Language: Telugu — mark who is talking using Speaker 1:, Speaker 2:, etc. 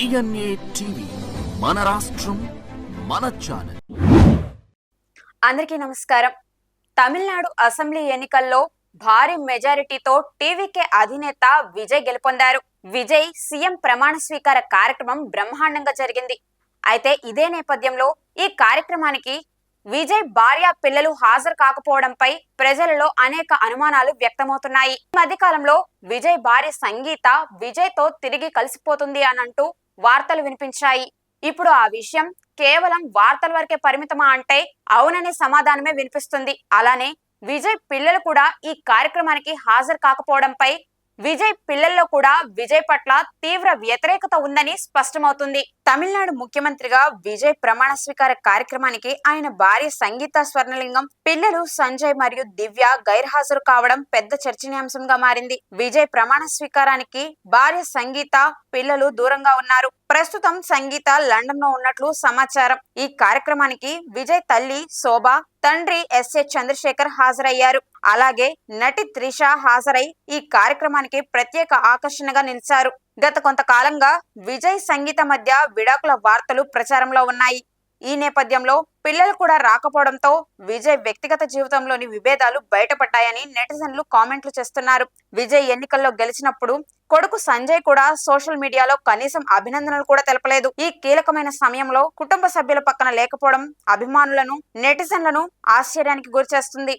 Speaker 1: DNA టీవీ మన రాష్ట్రం మన ఛానల్.
Speaker 2: అందరికీ నమస్కారం. తమిళనాడు అసెంబ్లీ ఎన్నికల్లో భారీ మెజారిటీతో టీవీకే అధినేత విజయ్ గెలుపొందారు. విజయ్ సీఎం ప్రమాణ స్వీకార కార్యక్రమం బ్రహ్మాండంగా జరిగింది. అయితే ఇదే నేపథ్యంలో ఈ కార్యక్రమానికి విజయ్ భార్య పిల్లలు హాజరు కాకపోవడంపై ప్రజలలో అనేక అనుమానాలు వ్యక్తమవుతున్నాయి. ఈ మధ్యకాలంలో విజయ్ భార్య సంగీత విజయ్ తో తిరిగి కలిసిపోతుంది అనంటూ వార్తలు వినిపించాయి. ఇప్పుడు ఆ విషయం కేవలం వార్తల వరకే పరిమితమా అంటే అవుననే సమాధానమే వినిపిస్తుంది. అలానే విజయ్ పిల్లలు కూడా ఈ కార్యక్రమానికి హాజరు కాకపోవడంపై విజయ్ పిల్లల్లో కూడా విజయ్ పట్ల తీవ్ర వ్యతిరేకత ఉందని స్పష్టమవుతుంది. తమిళనాడు ముఖ్యమంత్రిగా విజయ్ ప్రమాణ స్వీకార కార్యక్రమానికి ఆయన భార్య సంగీత స్వర్ణలింగం, పిల్లలు సంజయ్ మరియు దివ్య గైర్హాజరు కావడం పెద్ద చర్చనీయాంశంగా మారింది. విజయ్ ప్రమాణ స్వీకారానికి భార్య సంగీత, పిల్లలు దూరంగా ఉన్నారు. ప్రస్తుతం సంగీత లండన్ లో ఉన్నట్లు సమాచారం. ఈ కార్యక్రమానికి విజయ్ తల్లి శోభ, తండ్రి ఎస్ఏ చంద్రశేఖర్ హాజరయ్యారు. అలాగే నటి త్రిష హాజరై ఈ కార్యక్రమానికి ప్రత్యేక ఆకర్షణగా నిలిచారు. గత కొంతకాలంగా విజయ్ సంగీత మధ్య విడాకుల వార్తలు ప్రచారంలో ఉన్నాయి. ఈ నేపథ్యంలో పిల్లలు కూడా రాకపోవడంతో విజయ్ వ్యక్తిగత జీవితంలోని విభేదాలు బయటపడ్డాయని నెటిజన్లు కామెంట్లు చేస్తున్నారు. విజయ్ ఎన్నికల్లో గెలిచినప్పుడు కొడుకు సంజయ్ కూడా సోషల్ మీడియాలో కనీసం అభినందనలు కూడా తెలపలేదు. ఈ కీలకమైన సమయంలో కుటుంబ సభ్యుల పక్కన లేకపోవడం అభిమానులను, నెటిజన్లను ఆశ్చర్యానికి గురిచేస్తుంది.